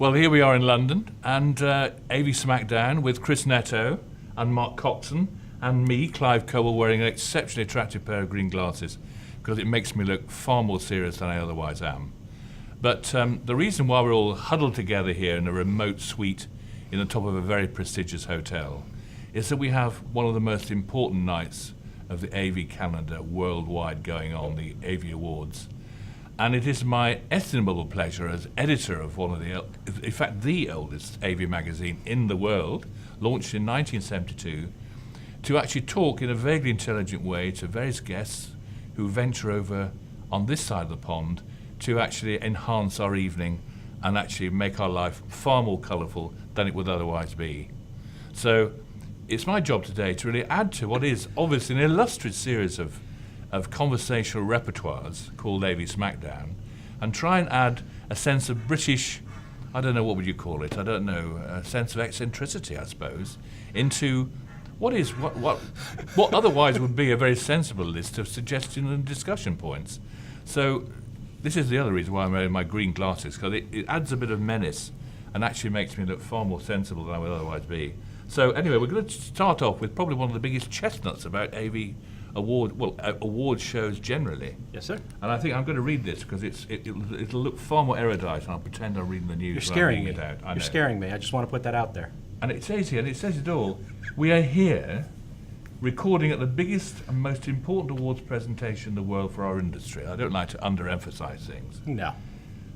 Well, here we are in London, and AV Smackdown with Chris Netto and Mark Coxon, and me, Clive Couldwell, wearing an exceptionally attractive pair of green glasses, because it makes me look far more serious than I otherwise am. But the reason why we're all huddled together here in a remote suite in the top of a very prestigious hotel is that we have one of the most important nights of the AV calendar worldwide going on, the AV Awards. And it is my estimable pleasure as editor of one of in fact, the oldest AV magazine in the world, launched in 1972, to actually talk in a vaguely intelligent way to various guests who venture over on this side of the pond to actually enhance our evening and actually make our life far more colourful than it would otherwise be. So it's my job today to really add to what is obviously an illustrious series of conversational repertoires called AV Smackdown, and try and add a sense of British, I don't know, what would you call it, I don't know, a sense of eccentricity, I suppose, into what otherwise would be a very sensible list of suggestions and discussion points. So this is the other reason why I'm wearing my green glasses, because it adds a bit of menace and actually makes me look far more sensible than I would otherwise be. So anyway, we're going to start off with probably one of the biggest chestnuts about AV award shows generally. Yes, sir. And I think I'm going to read this because it'll look far more erudite, and I'll pretend I'm reading the news. You're scaring me. It out. You're scaring me. I just want to put that out there. And it says here, and it says it all, we are here recording at the biggest and most important awards presentation in the world for our industry. I don't like to underemphasize things. No.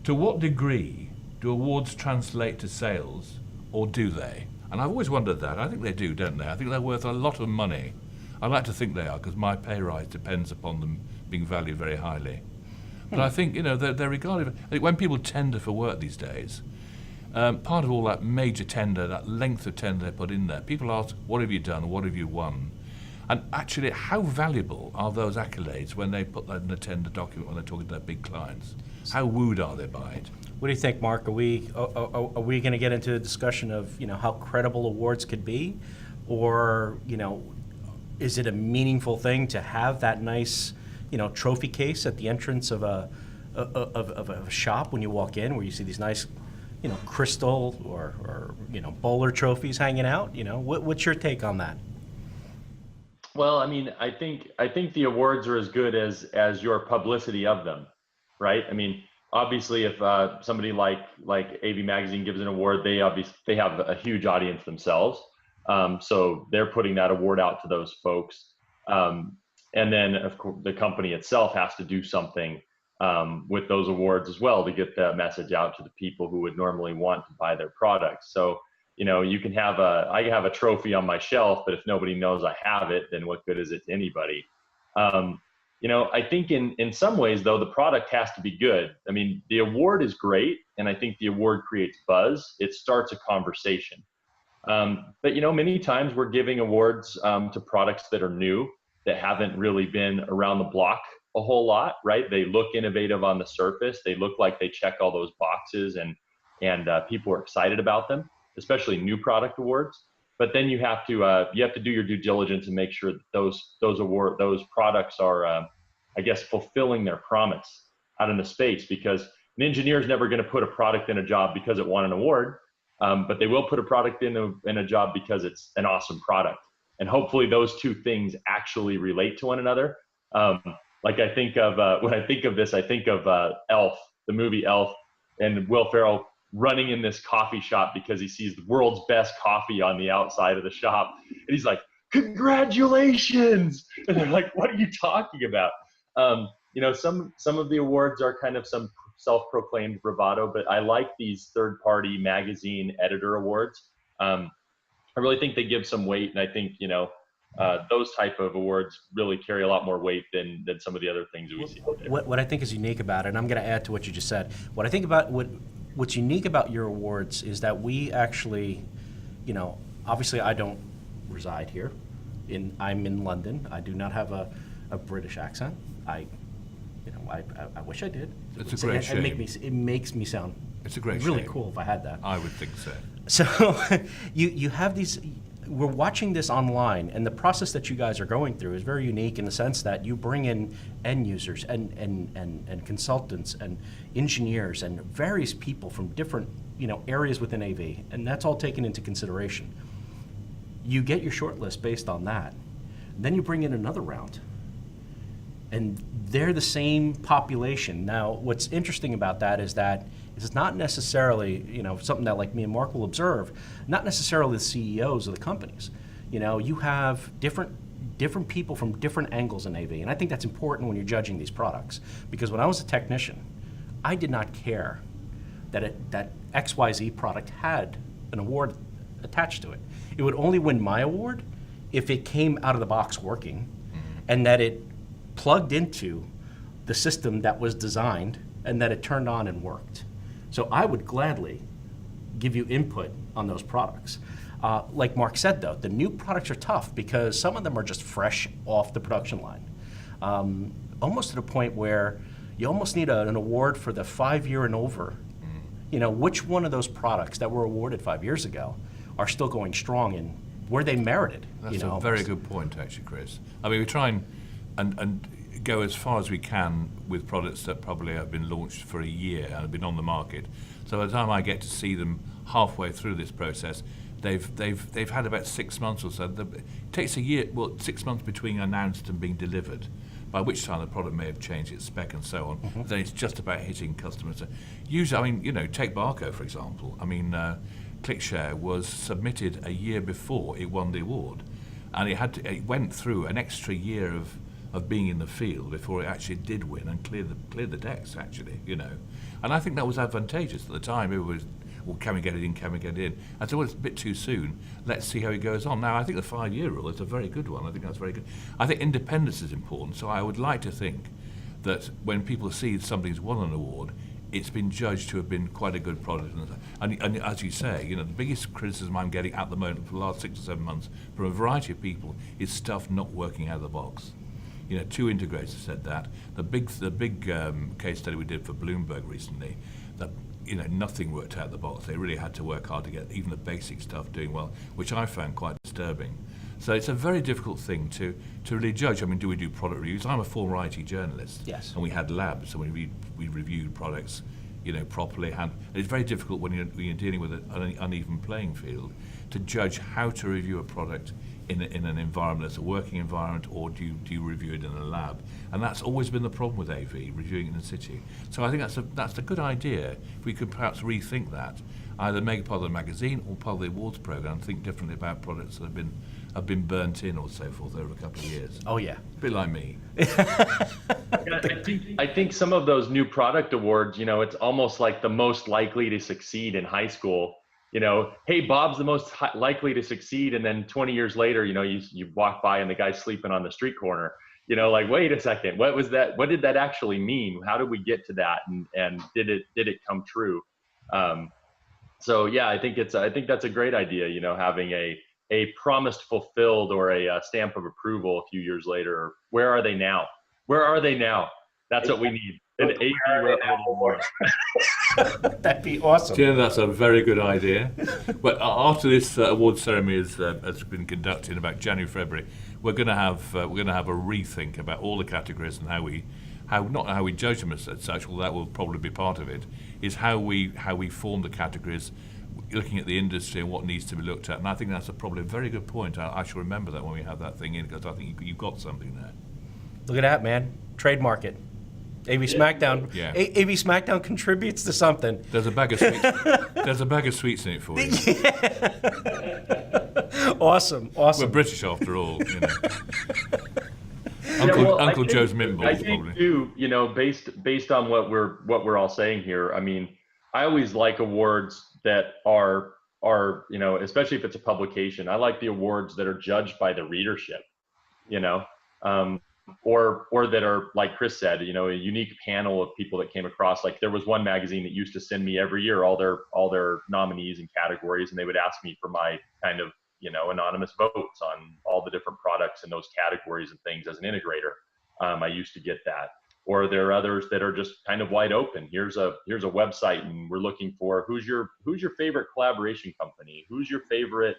To what degree do awards translate to sales, or do they? And I've always wondered that. I think they do, don't they? I think they're worth a lot of money. I like to think they are, because my pay rise depends upon them being valued very highly. But I think, they're regarded. I think when people tender for work these days, part of all that major tender, that length of tender they put in there, people ask, what have you done, what have you won? And actually, how valuable are those accolades when they put that in the tender document when they're talking to their big clients? How wooed are they by it? What do you think, Mark? Are we going to get into a discussion of how credible awards could be, or is it a meaningful thing to have that nice trophy case at the entrance of a shop when you walk in, where you see these nice crystal or bowler trophies hanging out? What's your take on that? Well, I mean, I think the awards are as good as your publicity of them, right? I mean, obviously, if somebody like AV Magazine gives an award, they have a huge audience themselves, so they're putting that award out to those folks, and then of course the company itself has to do something with those awards as well to get the message out to the people who would normally want to buy their products. So you can have I have a trophy on my shelf, but if nobody knows I have it, then what good is it to anybody? I think in some ways, though, the product has to be good. I mean, the award is great, and I think the award creates buzz. It starts a conversation. But many times we're giving awards to products that are new, that haven't really been around the block a whole lot, right? They look innovative on the surface. They look like they check all those boxes, and people are excited about them, especially new product awards. But then you have to do your due diligence and make sure that those products are, I guess, fulfilling their promise out in the space, because an engineer is never going to put a product in a job because it won an award, but they will put a product in a job because it's an awesome product. And hopefully those two things actually relate to one another. Like I think of, when I think of this, I think of Elf, the movie Elf, and Will Ferrell running in this coffee shop because he sees the world's best coffee on the outside of the shop. And he's like, congratulations. And they're like, what are you talking about? Some of the awards are kind of some self-proclaimed bravado, but I like these third-party magazine editor awards. I really think they give some weight, and I think, those type of awards really carry a lot more weight than some of the other things that we see out there. What I think is unique about it, and I'm going to add to what you just said, what I think about what's unique about your awards is that we actually, obviously I don't reside here. I'm in London. I do not have a British accent. I wish I did. It's a great shame. It makes me sound it's a great really shame. Cool if I had that. I would think so. So you have these we're watching this online, and the process that you guys are going through is very unique in the sense that you bring in end users and consultants and engineers and various people from different areas within AV, and that's all taken into consideration. You get your short list based on that. Then you bring in another round, and they're the same population. Now, what's interesting about that is that it's not necessarily, something that like me and Mark will observe, not necessarily the CEOs of the companies. You have different people from different angles in AV, and I think that's important when you're judging these products. Because when I was a technician, I did not care that XYZ product had an award attached to it. It would only win my award if it came out of the box working, and that it plugged into the system that was designed, and that it turned on and worked. So I would gladly give you input on those products. Like Mark said, though, the new products are tough because some of them are just fresh off the production line. Almost to the point where you almost need an award for the 5-year and over. Which one of those products that were awarded 5 years ago are still going strong, and were they merited? That's a very good point, actually, Chris. I mean, we try and go as far as we can with products that probably have been launched for a year and have been on the market. So by the time I get to see them halfway through this process, they've had about 6 months or so. It takes a year, 6 months between announced and being delivered, by which time the product may have changed its spec and so on. Then it's just about hitting customers. Usually, take Barco, for example. ClickShare was submitted a year before it won the award, and it went through an extra year of being in the field before it actually did win and clear the decks, actually, And I think that was advantageous at the time. It was, well, can we get it in, can we get it in? I thought, well, it's a bit too soon. Let's see how it goes on. Now, I think the 5-year rule is a very good one. I think that's very good. I think independence is important, so I would like to think that when people see something's won an award, it's been judged to have been quite a good product. And as you say, the biggest criticism I'm getting at the moment for the last 6 or 7 months from a variety of people is stuff not working out of the box. 2 integrators said that. The big case study we did for Bloomberg recently, that nothing worked out of the box. They really had to work hard to get even the basic stuff doing well, which I found quite disturbing. So it's a very difficult thing to really judge. Do we do product reviews? I'm a former IT journalist. Yes. And we had labs, and we reviewed products, properly. And it's very difficult when you're dealing with an uneven playing field to judge how to review a product in an environment that's a working environment, or do you review it in a lab? And that's always been the problem with AV, reviewing it in situ. So I think that's a good idea. If we could perhaps rethink that, either make it part of the magazine or part of the awards program, think differently about products that have been burnt in or so forth over a couple of years. Oh yeah, a bit like me. I think some of those new product awards, it's almost like the most likely to succeed in high school. Hey, Bob's the most likely to succeed, and then 20 years later, you walk by and the guy's sleeping on the street corner. Like, wait a second, what was that? What did that actually mean? How did we get to that? And did it come true? So yeah, I think that's a great idea. Having a promised fulfilled or a stamp of approval a few years later. Where are they now? Where are they now? That's what we need. An AV award. That'd be awesome. Yeah, that's a very good idea. But after this award ceremony has been conducted in about January, February, we're going to have a rethink about all the categories and not how we judge them as such, although that will probably be part of it, is how we form the categories, looking at the industry and what needs to be looked at. And I think that's probably a very good point. I shall remember that when we have that thing in, because I think you've got something there. Look at that, man. Trademark it. AV Smackdown. Yeah. AV Smackdown contributes to something. There's a bag of sweets. There's a bag of sweets in it for you. Awesome. We're British after all. Uncle Joe's mint balls, I think probably. Too, based on what we're all saying here. I always like awards that are especially if it's a publication. I like the awards that are judged by the readership. Or that are, like Chris said, a unique panel of people that came across. Like, there was one magazine that used to send me every year all their nominees and categories, and they would ask me for my kind of anonymous votes on all the different products in those categories and things as an integrator. I used to get that. Or there are others that are just kind of wide open. Here's a website, and we're looking for who's your favorite collaboration company, who's your favorite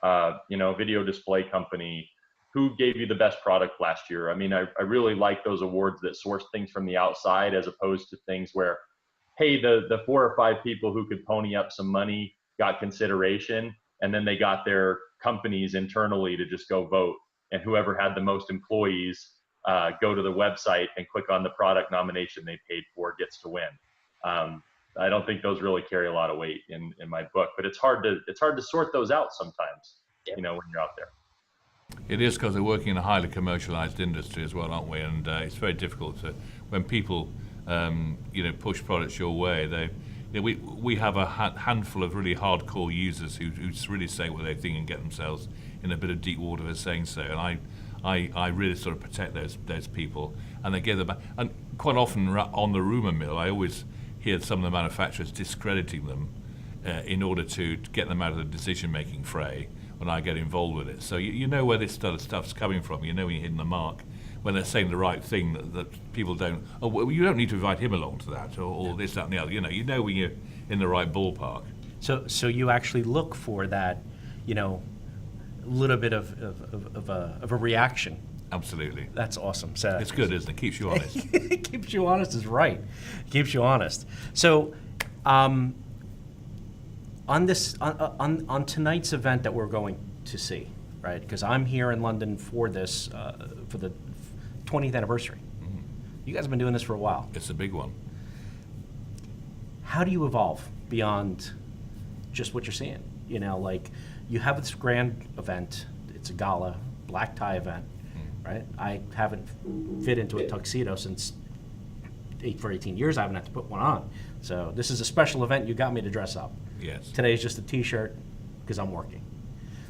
video display company, who gave you the best product last year? I mean, I really like those awards that source things from the outside, as opposed to things where, hey, the 4 or 5 people who could pony up some money got consideration, and then they got their companies internally to just go vote, and whoever had the most employees go to the website and click on the product nomination they paid for gets to win. I don't think those really carry a lot of weight in my book, but it's hard to sort those out sometimes, when you're out there. It is, because we're working in a highly commercialized industry as well, aren't we? And it's very difficult to, when people, push products your way. We have a handful of really hardcore users who really say what they think and get themselves in a bit of deep water for saying so. And I really sort of protect those people, and they give them back. And quite often on the rumor mill, I always hear some of the manufacturers discrediting them in order to get them out of the decision-making fray when I get involved with it. So you know where this sort of stuff's coming from. You know when you're hitting the mark, when they're saying the right thing that people don't. Oh, well, you don't need to invite him along to that, or this, that, and the other. You know when you're in the right ballpark. So you actually look for that, little bit of a reaction. Absolutely. That's awesome. So it's good, isn't it? Keeps you honest. It keeps you honest is right. It keeps you honest. So, on tonight's event that we're going to see, right? Because I'm here in London for this for the 20th anniversary. Mm-hmm. You guys have been doing this for a while. It's a big one. How do you evolve beyond just what you're seeing? You have this grand event. It's a gala, black tie event, right? I haven't fit into a tuxedo since for 18 years. I haven't had to put one on. So this is a special event. You got me to dress up. Yes. Today's just a T-shirt because I'm working.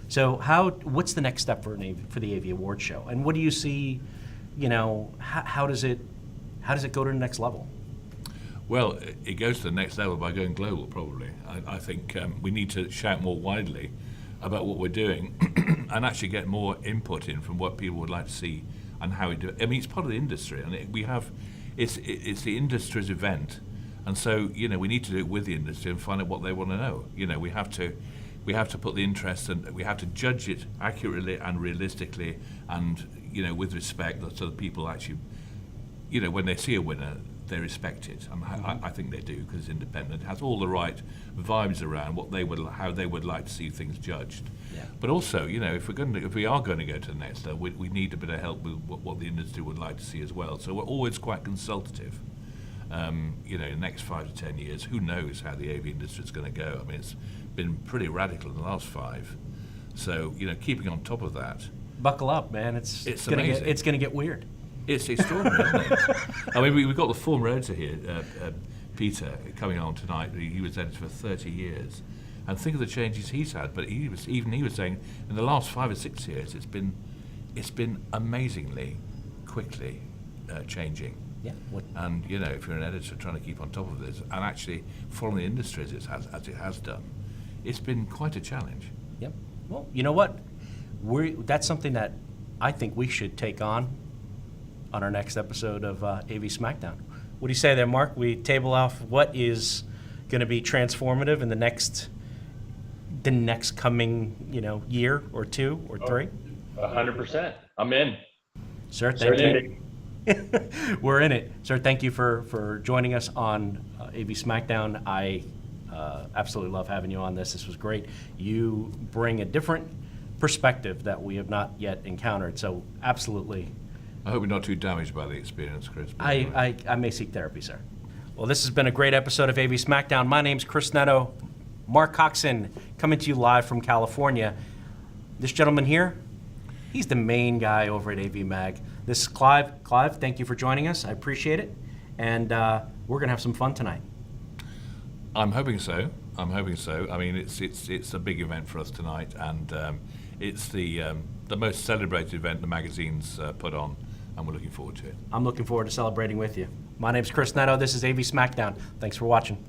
So what's the next step for the AV Awards show? And what do you see? How does it go to the next level? Well, it goes to the next level by going global, probably. I think we need to shout more widely about what we're doing and actually get more input in from what people would like to see and how we do it. I mean, it's part of the industry, and it's the industry's event, and so we need to do it with the industry and find out what they want to know. We have to put the interest, and we have to judge it accurately and realistically, and with respect, so that people actually, when they see a winner, they respect it, and I think they do, because it's independent. It has all the right vibes around how they would like to see things judged. Yeah. But also, if we are going to go to the next level, we need a bit of help with what the industry would like to see as well. So we're always quite consultative. In the next 5 to 10 years, who knows how the AV industry is going to go? I mean, it's been pretty radical in the last 5. So keeping on top of that. Buckle up, man! It's going to get weird. It's extraordinary, isn't it? I mean, we've got the former editor here, Peter, coming on tonight. He was editor for 30 years. And think of the changes he's had. But he was saying in the last 5 or 6 years, it's been amazingly quickly changing. Yeah. And, if you're an editor trying to keep on top of this and actually following the industry as it has done, it's been quite a challenge. Yep. Well, you know what? That's something that I think we should take on our next episode of AV Smackdown. What do you say there, Mark? We table off what is going to be transformative in the next coming, year or 2 or 3? 100%. I'm in. Sir, thank you. We're in it. Sir, thank you for joining us on AV Smackdown. I absolutely love having you on this. This was great. You bring a different perspective that we have not yet encountered, so absolutely. I hope you're not too damaged by the experience, Chris. I may seek therapy, sir. Well, this has been a great episode of AV Smackdown. My name's Chris Neto. Mark Coxon coming to you live from California. This gentleman here, he's the main guy over at AV Mag. This is Clive. Clive, thank you for joining us. I appreciate it. And we're going to have some fun tonight. I'm hoping so. I mean, it's a big event for us tonight, and it's the most celebrated event the magazine's put on, and we're looking forward to it. I'm looking forward to celebrating with you. My name's Chris Neto. This is AV Smackdown. Thanks for watching.